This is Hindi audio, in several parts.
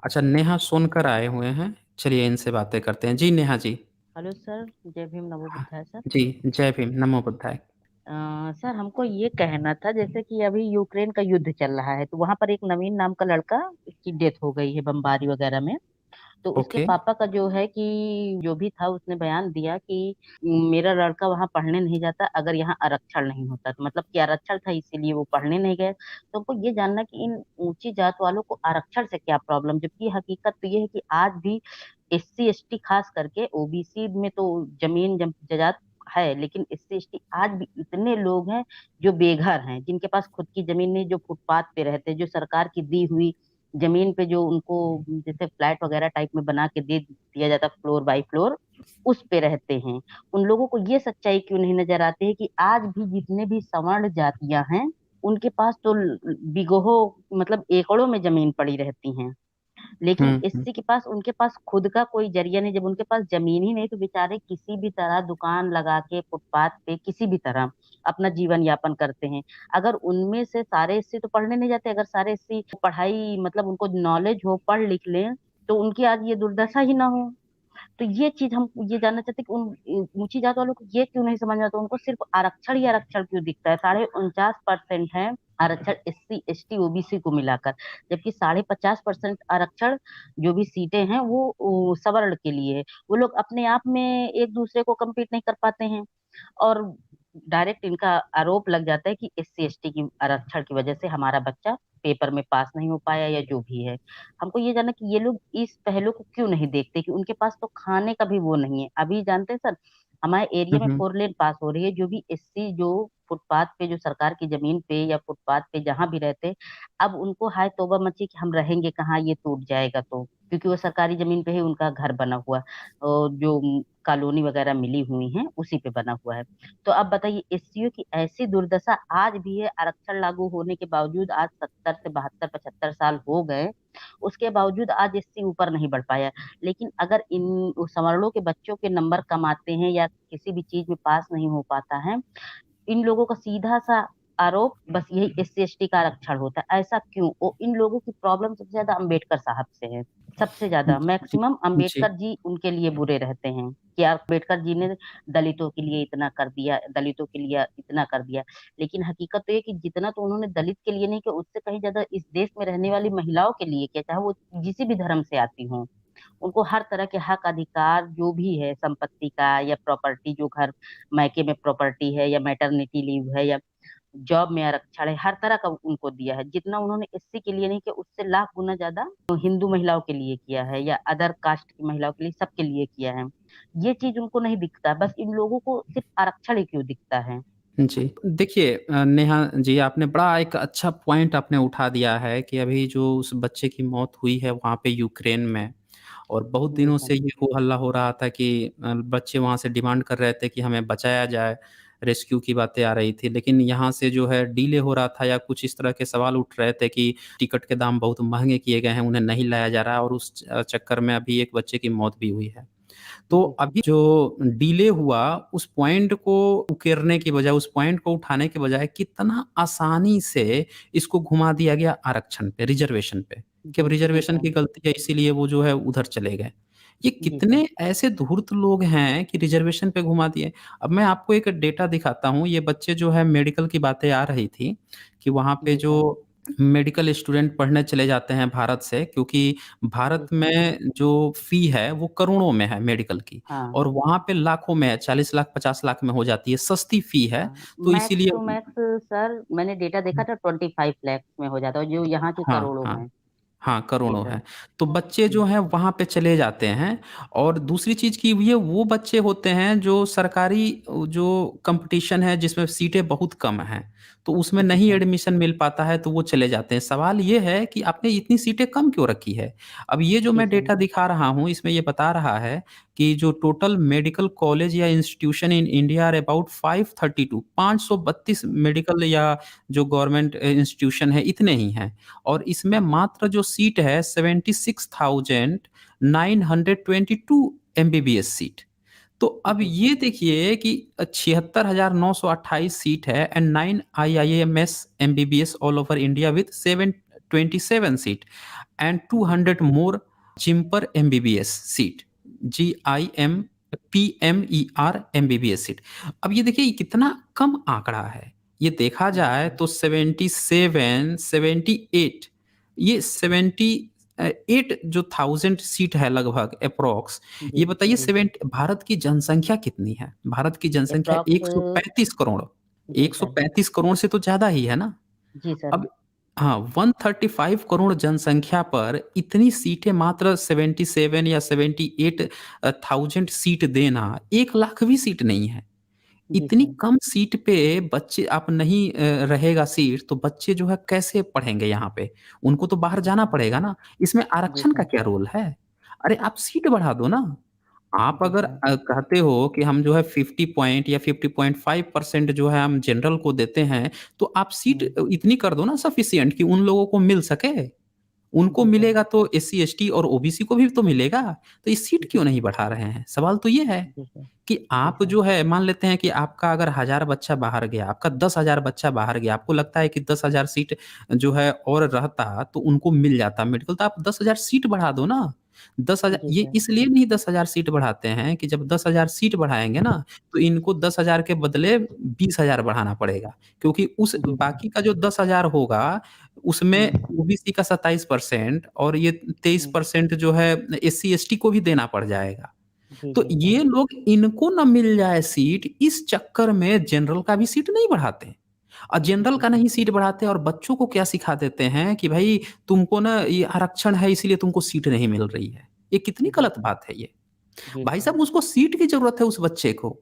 अच्छा, नेहा सोनकर आए हुए हैं। चलिए इनसे बातें करते हैं। जी नेहा जी। Hello sir. जय भीम नमो हाँ, बुद्धाय सर। जी जय भीम नमो बुद्धाय। सर हमको ये कहना था, जैसे कि अभी यूक्रेन का युद्ध चल रहा है, तो वहां पर एक नवीन नाम का लड़का की डेथ हो गई है बमबारी वगैरह में। तो उसके ओके। पापा का जो है कि जो भी था उसने बयान दिया कि मेरा लड़का वहां पढ़ने नहीं जाता अगर यहाँ आरक्षण नहीं होता, तो मतलब कि आरक्षण था इसीलिए वो पढ़ने नहीं गए। तो हमको ये जानना कि इन ऊंची जात वालों को आरक्षण से क्या प्रॉब्लम, जबकि हकीकत तो ये है कि आज भी एससी एसटी खास करके ओबीसी में तो जमीन जायदाद है, लेकिन एससी एसटी आज भी इतने लोग हैं जो बेघर हैं, जिनके पास खुद की जमीन नहीं, जो फुटपाथ पे रहते हैं, जो सरकार की दी हुई जमीन पे जो उनको जैसे फ्लैट वगैरह टाइप में बना के दे दिया जाता फ्लोर बाय फ्लोर, उस पे रहते हैं। उन लोगों को ये सच्चाई क्यों नहीं नजर आती है कि आज भी जितने भी सवर्ण जातियां हैं उनके पास तो बिगहों मतलब एकड़ों में जमीन पड़ी रहती हैं, लेकिन हम्म। एससी के पास उनके पास खुद का कोई जरिया नहीं। जब उनके पास जमीन ही नहीं तो बेचारे किसी भी तरह दुकान लगा के फुटपाथ पे किसी भी तरह अपना जीवन यापन करते हैं। अगर उनमें से सारे एससी तो पढ़ने नहीं जाते, अगर सारे एससी पढ़ाई मतलब उनको नॉलेज हो, पढ़ लिख लें, तो उनकी आज ये दुर्दशा ही ना हो। तो ये चीज हम ये जानना चाहते हैं कि उन ऊंची जात वालों को ये क्यों नहीं समझ में आता, उनको सिर्फ आरक्षण ही आरक्षण क्यों दिखता है। 49.49% है आरक्षण एससी एसटी ओबीसी को मिलाकर, जबकि 50% आरक्षण जो भी सीटें हैं वो सवर्ण के लिए है। वो लोग अपने आप में एक दूसरे को compete नहीं कर पाते हैं, और डायरेक्ट इनका आरोप लग जाता है कि एससी एसटी की आरक्षण की वजह से हमारा बच्चा पेपर में पास नहीं हो पाया या जो भी है। हमको ये जानना कि ये लोग इस पहलू को क्यों नहीं देखते कि उनके पास तो खाने का भी वो नहीं है। अभी जानते हैं सर, हमारे एरिया में हम्म। 4 लेन पास हो रही है, जो भी एससी जो फुटपाथ पे जो सरकार की जमीन पे या फुटपाथ पे जहां भी रहते, अब उनको हाय तौबा मची कि हम रहेंगे कहाँ, ये टूट जाएगा तो, क्योंकि वो सरकारी जमीन पे ही उनका घर बना हुआ, और जो कॉलोनी वगैरह मिली हुई है उसी पे बना हुआ है। तो अब बताइए एससीओ की ऐसी दुर्दशा आज भी है, आरक्षण लागू होने के बावजूद, आज 70 से 72 75 साल हो गए, उसके बावजूद आज एससी ऊपर नहीं बढ़ पाया। लेकिन अगर इन सवर्णों के बच्चों के नंबर कम आते हैं या किसी भी चीज में पास नहीं हो पाता है, इन लोगों का सीधा सा आरोप बस यही एससी एसटी का आरक्षण होता है। ऐसा क्यों? वो इन लोगों की प्रॉब्लम सबसे ज्यादा अम्बेडकर साहब से है, सबसे ज्यादा जी मैक्सिमम जी। अम्बेडकर जी उनके लिए बुरे रहते हैं कि यार अम्बेडकर जी ने दलितों के लिए इतना कर दिया, दलितों के लिए इतना कर दिया। लेकिन हकीकत तो ये कि जितना तो उन्होंने दलित के लिए नहीं किया, उससे कहीं ज्यादा इस देश में रहने वाली महिलाओं के लिए किया, चाहे वो किसी भी धर्म से आती हों। उनको हर तरह के हक अधिकार जो भी है संपत्ति का या प्रॉपर्टी, जो घर मायके में प्रॉपर्टी है या मैटरनिटी लीव है या जॉब में आरक्षण है, हर तरह का उनको दिया है। जितना उन्होंने एससी के लिए नहीं किया उससे लाख गुना ज्यादा हिंदू महिलाओं के लिए किया है या अदर कास्ट की महिलाओं के लिए, सबके लिए किया है। ये चीज उनको नहीं दिखता, बस इन लोगों को सिर्फ आरक्षण ही क्यों दिखता है। जी देखिए, नेहा जी आपने बड़ा एक अच्छा पॉइंट आपने उठा दिया है कि अभी जो उस बच्चे की मौत हुई है वहाँ पे यूक्रेन में, और बहुत जी दिनों सर। से ये हो हल्ला हो रहा था कि बच्चे वहाँ से डिमांड कर रहे थे कि हमें बचाया जाए, रेस्क्यू की बातें आ रही थी, लेकिन यहाँ से जो है डीले हो रहा था या कुछ इस तरह के सवाल उठ रहे थे कि टिकट के दाम बहुत महंगे किए गए हैं, उन्हें नहीं लाया जा रहा है, और उस चक्कर में अभी एक बच्चे की मौत भी हुई है। तो जी सर। अभी जो डिले हुआ, उस पॉइंट को उकेरने की बजाय, उस पॉइंट को उठाने के बजाय कितना आसानी से इसको घुमा दिया गया आरक्षण पे, रिजर्वेशन पे, कि अब जी रिजर्वेशन सर। की गलती है इसीलिए वो जो है उधर चले गए। ये जी सर। कितने ऐसे धूर्त लोग हैं कि रिजर्वेशन पे घुमा दिए। अब मैं आपको एक डेटा दिखाता हूँ, ये बच्चे जो है मेडिकल की बातें आ रही थी कि वहाँ पे जी जो सर। मेडिकल स्टूडेंट पढ़ने चले जाते हैं भारत से, क्योंकि भारत जी सर। में जो फी है वो करोड़ों में है मेडिकल की, हाँ। और वहाँ पे लाखों में है, 40 लाख 50 लाख में हो जाती है, सस्ती फी है। हाँ तो मैक्स इसीलिए टू मैक्स सर, मैंने डेटा देखा था 25 लाख में हो जाता है, जो यहाँ की हाँ करोड़ों हाँ में। हाँ, जी करोड़ों सर। है। तो बच्चे जो हैं वहाँ पे चले जाते हैं। और दूसरी चीज़ की ये वो बच्चे होते हैं जो सरकारी जो कंपटीशन है जिसमें सीटें बहुत कम हैं, तो उसमें जी नहीं सर। एडमिशन मिल पाता है तो वो चले जाते हैं। सवाल ये है कि आपने इतनी सीटें कम क्यों रखी है? अब ये जो जी मैं सर। डेटा दिखा रहा हूँ इसमें ये बता रहा है कि जो टोटल मेडिकल कॉलेज या institution in India are about 532, 532 medical या जो गवर्नमेंट इंस्टीट्यूशन है इतने ही हैं, और इसमें मात्र जो सीट है 76,922 एमबीबीएस सीट। तो अब जी ये सर। देखिए कि 76,928 सीट है and 9 IIMS MBBS all over India with 727 seat. and 200 more Jimper MBBS seat, GIMPMER MBBS seat. अब ये देखिए कितना कम आंकड़ा है। ये देखा जी जाए सर। तो 77, 78, ये 78 जो 1000 सीट है लगभग अप्रॉक्स। जी, ये बताइए जी सर। 70 भारत की जनसंख्या कितनी है? भारत की जनसंख्या एप्रॉक्स 135 करोड़। जी सर। 135 करोड़ से तो ज़्यादा ही है ना? जी सर। अब हाँ, 135 करोड़ जनसंख्या पर इतनी सीटें मात्र 77 या 78 थाउज़ेंड सीट देना 1 लाख भी सीट नहीं है। जी इतनी सर। कम सीट पे बच्चे आप नहीं रहेगा सीट तो बच्चे जो है कैसे पढ़ेंगे यहाँ पे? उनको तो बाहर जी जाना सर। पड़ेगा ना। इसमें जी आरक्षण का सर। क्या रोल है? अरे आप सीट बढ़ा दो ना। आप जी अगर सर। कहते हो कि हम जो है 50 पॉइंट या 50.5% जो है हम जनरल को देते हैं, तो आप सीट हुँ। इतनी कर दो ना सफिशिएंट कि उन लोगों को मिल सके। उनको जी सर। मिलेगा तो एससी, एसटी और ओबीसी को भी तो मिलेगा। तो ये सीट जी क्यों नहीं सर। बढ़ा रहे हैं? सवाल तो ये है जी सर। कि जी आप सर। जो है मान लेते हैं कि आपका अगर 1000 बच्चा बाहर गया, आपका 10,000 बच्चा बाहर गया, आपको लगता है कि 10,000 सीट जो है और रहता तो उनको मिल जाता मेडिकल, तो आप 10,000 सीट बढ़ा दो ना। 10,000 जी ये सर। इसलिए नहीं 10,000 सीट बढ़ाते हैं कि जब 10,000 सीट बढ़ाएँगे ना, तो इनको 10,000 के बदले 20,000 बढ़ाना पड़ेगा। क्योंकि उस जी सर। बाकी का जो 10,000 होगा, उसमें हुँ। ओबीसी का 27% और ये हुँ। 23% जो है एससी, एसटी को भी देना पड़ जाएगा। जी, तो जी सर। ये लोग इनको ना मिल जाए सीट, इस चक्कर में जनरल का भी सीट नहीं बढ़ाते। और जनरल जी का सर। नहीं सीट बढ़ाते और बच्चों को क्या सिखा देते हैं कि भई तुमको ना ये आरक्षण है इसलिए तुमको सीट नहीं मिल रही है। ये कितनी जी गलत सर। बात है ये। जी भाई सर। साहब उसको सीट की ज़रूरत है उस बच्चे को।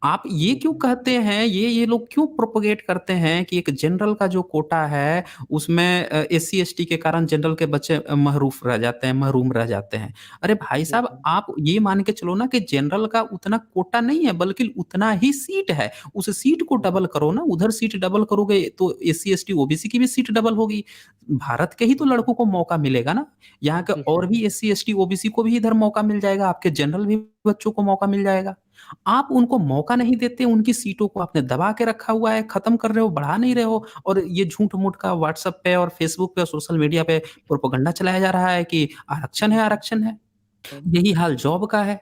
आप ये जी क्यों सर। कहते हैं ये लोग क्यों प्रोपेगेट करते हैं कि एक जनरल का जो कोटा है उसमें एससी, एसटी के कारण जनरल के बच्चे महरूफ रह जाते हैं, महरूम रह जाते हैं। अरे भाई जी साहब सर। आप ये मान के चलो ना कि जनरल का उतना कोटा नहीं है बल्कि उतना ही सीट है। उस सीट को जी। डबल करो ना, उधर सीट डबल करोगे तो एससी, एसटी, ओबीसी की भी सीट डबल होगी। भारत के ही तो लड़कों को मौका मिलेगा ना। यहाँ के जी और सर। भी एससी, एसटी, ओबीसी को भी इधर मौका मिल जाएगा, आपके जनरल भी बच्चों को मौका मिल जाएगा। आप उनको मौका नहीं देते, उनकी सीटों को आपने दबा के रखा हुआ है, खत्म कर रहे हो, बढ़ा नहीं रहे हो और ये झूठ-मूठ का व्हाट्सएप पे और फेसबुक पे और सोशल मीडिया पे प्रोपेगेंडा चलाया जा रहा है कि आरक्षण है, आरक्षण है। सर। यही हाल जॉब का है।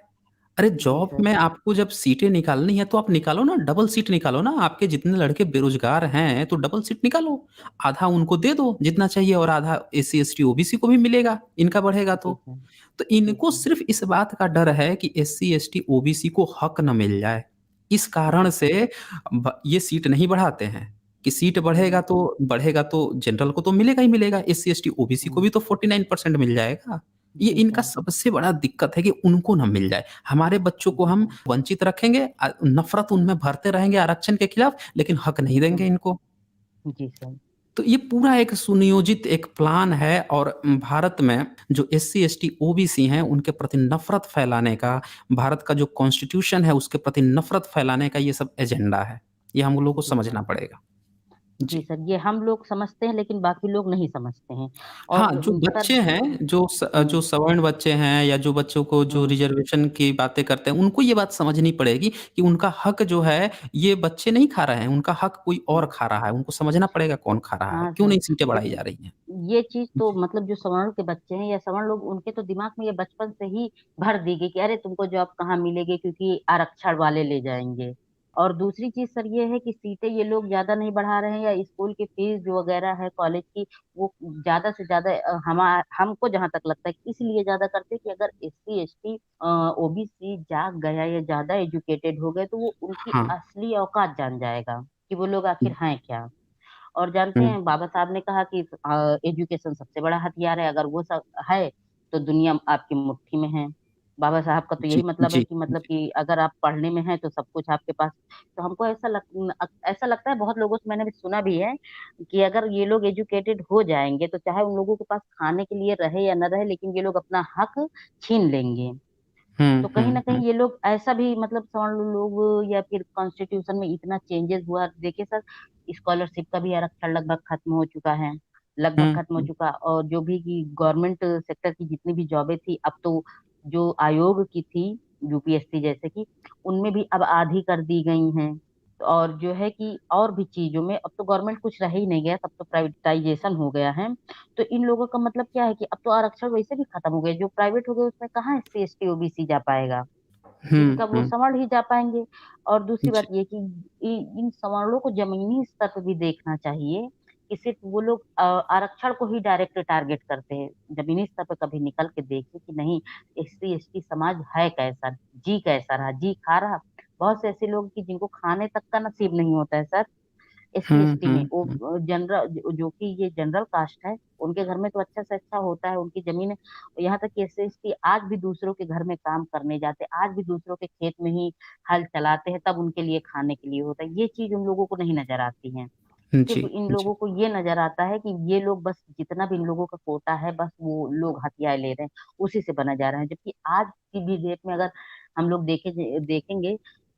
अरे जी जॉब सर। में आपको जब सीटें निकालनी है तो आप निकालो ना, डबल सीट निकालो ना। आपके जितने लड़के बेरोज़गार हैं तो डबल सीट निकालो। आधा उनको दे दो जितना चाहिए और आधा एससी, एसटी, ओबीसी को भी मिलेगा, इनका बढ़ेगा जी तो। सर। तो जी इनको सर। सिर्फ़ इस बात का डर है कि एससी, एसटी, ओबीसी को हक ना मिल जाए। इस कारण जी से सर। ये सीट नहीं बढ़ाते हैं कि सीट हुँ। बढ़ेगा तो जनरल को तो मिलेगा ही मिलेगा, एससी, एसटी, ओबीसी को हुँ। भी तो 49% मिल जाएगा। ये जी इनका सर। सबसे बड़ा दिक्कत है कि उनको ना मिल जाए। हमारे बच्चों को जी हम सर। वंचित रखेंगे नफ़रत उनमें भरते रहेंगे आरक्षण के खिलाफ, लेकिन हक नहीं देंगे हुँ। इनको। जी सर। तो ये पूरा एक सुनियोजित एक प्लान है और भारत में जो एससी, एसटी, ओबीसी हैं, उनके प्रति नफ़रत फैलाने का, भारत का जो कॉन्स्टिट्यूशन है, उसके प्रति नफ़रत फैलाने का ये सब एजेंडा है। ये हम लोगों को जी सर। समझना पड़ेगा। जी जी। सर, ये हम लोग समझते हैं लेकिन बाकी लोग नहीं समझते हैं हाँ, और जो सर। बच्चे हैं, जो हुँ। सवर्ण बच्चे हैं या जो बच्चों को जो हुँ। रिज़र्वेशन की बातें करते हैं, उनको ये बात समझनी पड़ेगी कि उनका हक जो है, ये बच्चे नहीं खा रहे हैं, उनका हक कोई और खा रहा है। उनको समझना पड़ेगा कौन खा रहा है, हाँ क्यों सर, नहीं सीटें बढ़ाई जा लेकिन रही हैं। ये चीज़ तो जी। मतलब जो सवर्ण के बच्चे हैं या सवर्ण लोग उनके तो दिमाग में ये बचपन से ही भर दी गई कि अरे तुमको जॉब कहाँ मिलेगी क्योंकि आरक्षण वाले ले जाएँगे। और दूसरी चीज़ सर ये है कि सीटें ये लोग ज़्यादा नहीं बढ़ा रहे हैं या स्कूल की फीस जो वगैरह है कॉलेज की वो ज़्यादा से ज़्यादा हमको जहाँ तक लगता है कि इसलिए ज़्यादा करते हैं कि अगर एससी, एसटी ओबीसी जाग गया या ज़्यादा एजुकेटेड हो गए तो वो उनकी हाँ। असली औकात जान जाएगा कि वो लोग हुँ, आखिर हैं क्या? और जानते हुँ। हैं बाबा साहब ने कहा कि एजुकेशन सबसे बड़ा हथियार है, अगर वो सब है, तो दुनिया आपकी मुट्ठी में है। बाबा साहब का तो जी, यही मतलब है जी, कि मतलब जी। कि अगर आप पढ़ने में हैं, तो सब कुछ आपके पास तो हमको ऐसा लगता है बहुत लोगों से मैंने भी सुना भी है कि अगर ये लोग एजुकेटेड हो जाएँगे, तो चाहे उन लोगों के पास खाने के लिए रहे या ना रहे, लेकिन ये लोग अपना हक छीन लेंगे। हुँ, तो कहीं न हुँ, कहीं हुँ। ये लोग ऐसा भी मतलब सवर्ण लोग या फिर कॉन्स्टिट्यूशन में इतना चेंजेस हुआ देखिए सर स्कॉलरशिप का भी आरक्षण लगभग खत्म हो चुका है। लगभग हुँ, खत्म हो हुँ। चुका और जो भी कि गवर्नमेंट सेक्टर की जितनी भी जॉबें थी अब तो जो आयोग की थी यूपीएससी जैसे कि उनमें भी अब आधी कर दी गई हैं। और जो है कि और भी चीजों में अब तो गवर्नमेंट कुछ रह ही नहीं गया, सब तो प्राइवेटाइजेशन हो गया है। तो इन लोगों का मतलब क्या है कि अब तो आरक्षण वैसे भी खत्म हो गए, जो प्राइवेट हो गए उसमें कहाँ एससी एसटी ओबीसी जा पाएगा, हुँ, इनका वो हुँ। सवर्ण ही जा पाएंगे। और दूसरी जी। बात ये कि इन सवर्णों को जमीनी स्तर पर भी देखना चाहिए, कि सिर्फ वो लोग आरक्षण को ही डायरेक्ट टारगेट करते हैं। जमीनी स्तर पर कभी निकल के देखे कि नहीं, एससी एसटी समाज है कैसा, जी कैसा रहा, जी खा रहा। बहुत से ऐसे लोग कि जिनको खाने तक का नसीब नहीं होता है सर, एससी हुँ, एसटी में। हुँ, हुँ। वो जनरल जो कि ये जनरल कास्ट है, उनके घर में तो अच्छा से अच्छा होता है, उनकी जमीन। यहाँ तक कि एससी एसटी आज भी दूसरों के घर में काम करने जाते हैं, आज भी दूसरों के खेत में ही हल चलाते हैं, तब उनके लिए खाने के लिए होता है। ये चीज उन लोगों को नहीं नजर आती है। जी, सिर्फ इन जी। लोगों को ये नजर आता है कि ये लोग बस जितना भी इन लोगों का कोटा है, बस वो लोग हथियार ले रहे हैं, उसी से बना जा रहा है। जबकि आज की भी डेट में अगर हम लोग देखेंगे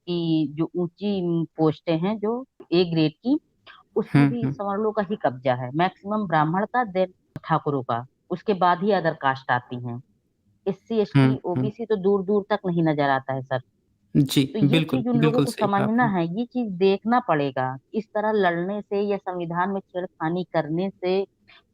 कि जो ऊंची पोस्टें हैं, जो ए ग्रेड की, उसमें हुँ, भी हुँ। सवर्णों का ही कब्जा है, मैक्सिमम ब्राह्मण का, देन ठाकुरों का, उसके बाद ही अदर कास्ट आती हैं। एससी हुँ, एसटी हुँ। ओबीसी तो दूर दूर तक नहीं नजर आता है सर। जी, तो ये बिल्कुल, चीज उन लोगों बिल्कुल को सही कहा समझना आपने। है, ये चीज देखना पड़ेगा। इस तरह लड़ने से या संविधान में छेड़खानी करने से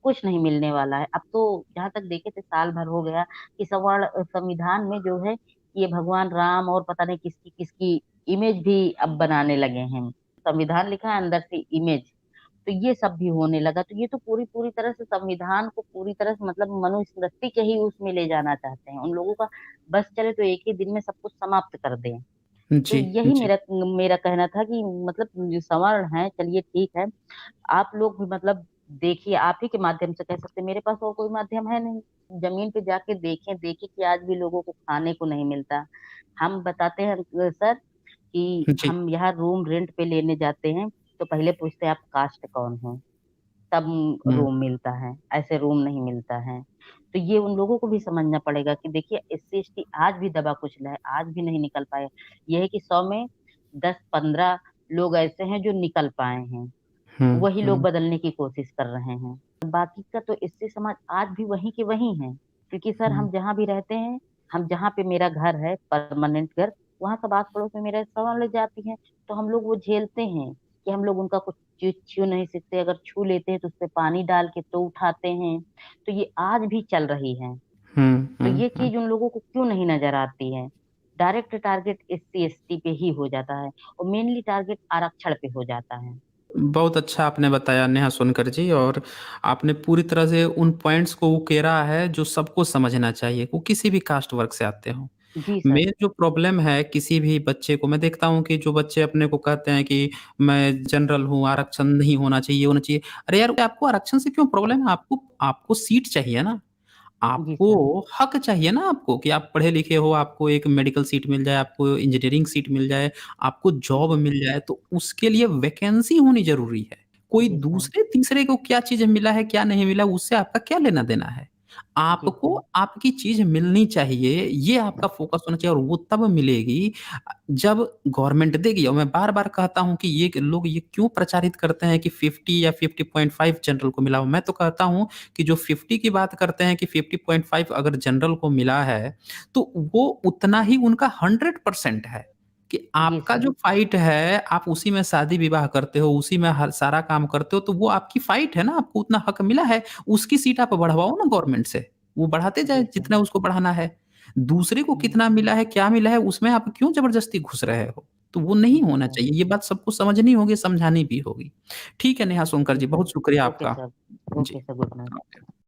कुछ नहीं मिलने वाला है। अब तो जहां तक देखे थे, साल भर हो गया कि संविधान में जो है, ये भगवान राम और पता नहीं किसकी किसकी इमेज भी अब बनाने लगे हैं। संविधान लिखा है, अंदर से इमेज। तो ये सब भी होने लगा। तो ये तो पूरी पूरी तरह से संविधान को पूरी तरह से मतलब मनुस्मृति के ही उसमें ले जाना चाहते हैं उन लोगों का। बस चले तो एक ही दिन में सब कुछ समाप्त कर दें। तो जी, यही जी। मेरा मेरा कहना था कि मतलब जो सवर्ण है, चलिए ठीक है, आप लोग भी मतलब देखिए, आप ही के माध्यम से कह सकते हैं, मेरे पास और कोई माध्यम है नहीं। जमीन पे जाके देखें, देखें कि आज भी लोगों को खाने को नहीं मिलता। हम बताते हैं सर कि जी। हम यहाँ रूम रेंट पे लेने जाते हैं, तो पहले पूछते हैं आप कास्ट कौन हो, तब हुँ, रूम मिलता है, ऐसे रूम नहीं मिलता है। तो ये उन लोगों को भी समझना पड़ेगा कि देखिए, एससी एसटी आज भी दबा कुचला है, आज भी नहीं निकल पाए। यह है कि 100 में 10-15 लोग ऐसे हैं जो निकल पाए हैं, हुँ, वही लोग हुँ, बदलने की कोशिश कर रहे हैं। बाकी का तो एससी समाज आज भी वहीं के वहीं है। क्योंकि सर हुँ। हम जहाँ भी रहते हैं, हम जहाँ पे मेरा घर है, परमानेंट घर, वहां सब आस पड़ोस में मेरे सवाल जाती हैं, तो हम लोग वो झेलते हैं कि हम लोग उनका कुछ चीज छू नहीं सकते। अगर छू लेते हैं तो उस पे पानी डाल के तो उठाते हैं। तो ये आज भी चल रही है। हुँ, तो हुँ, ये हुँ। चीज उन लोगों को क्यों नहीं नजर आती है? डायरेक्ट टारगेट एससी एसटी पे ही हो जाता है, और मेनली टारगेट आरक्षण पे हो जाता है। बहुत अच्छा आपने बताया नेहा सोनकर जी, और आपने पूरी तरह से उन पॉइंट्स को उकेरा है जो सबको समझना चाहिए, वो किसी भी कास्ट वर्ग से आते हों। जी सर। मेन जो प्रॉब्लम है किसी भी बच्चे को, मैं देखता हूँ कि जो बच्चे अपने को कहते हैं कि मैं जनरल हूँ, आरक्षण नहीं होना चाहिए, ये होना चाहिए। अरे यार, आपको आरक्षण से क्यों प्रॉब्लम है? आपको आपको सीट चाहिए ना। जी आपको सर। हक चाहिए ना, आपको कि आप पढ़े लिखे हो, आपको एक मेडिकल सीट मिल जाए, आपको इंजीनियरिंग सीट मिल जाए, आपको जॉब जी मिल जाए, तो उसके लिए वैकेंसी होनी ज़रूरी है। कोई जी सर। दूसरे तीसरे को क्या चीज़ मिला है, क्या नहीं मिला, उससे आपका क्या लेना-देना है? जी आपको सर। आपकी चीज़ मिलनी चाहिए, ये आपका फ़ोकस होना चाहिए, और वो तब मिलेगी जब गवर्नमेंट देगी। और मैं बार-बार कहता हूँ कि ये लोग ये क्यों प्रचारित करते हैं कि 50 या 50.5 जनरल को मिला हो। मैं तो कहता हूँ कि जो 50 की बात करते हैं कि 50.5 अगर जनरल को मिला है, तो वो उतना ही उनका 100% है, कि जी आपका सर। जो फाइट है, आप उसी में शादी-विवाह करते हो, उसी में हर सारा काम करते हो, तो वो आपकी फाइट है ना, आपको उतना हक मिला है, उसकी सीट आप बढ़वाओ ना गवर्नमेंट से, वो बढ़ाते जाए जी सर। जितना उसको बढ़ाना है। दूसरे को जी कितना मिला है, क्या मिला है, उसमें आप क्यों ज़बरदस्ती घुस रहे हो? तो वो नहीं जी होना सर। चाहिए, ये बात सबको समझनी होगी, समझानी भी होगी। ठीक है नेहा सोनकर जी जी, सर। बहुत शुक्रिया ओके आपका। सर। जी। Okay sir, good night. Okay.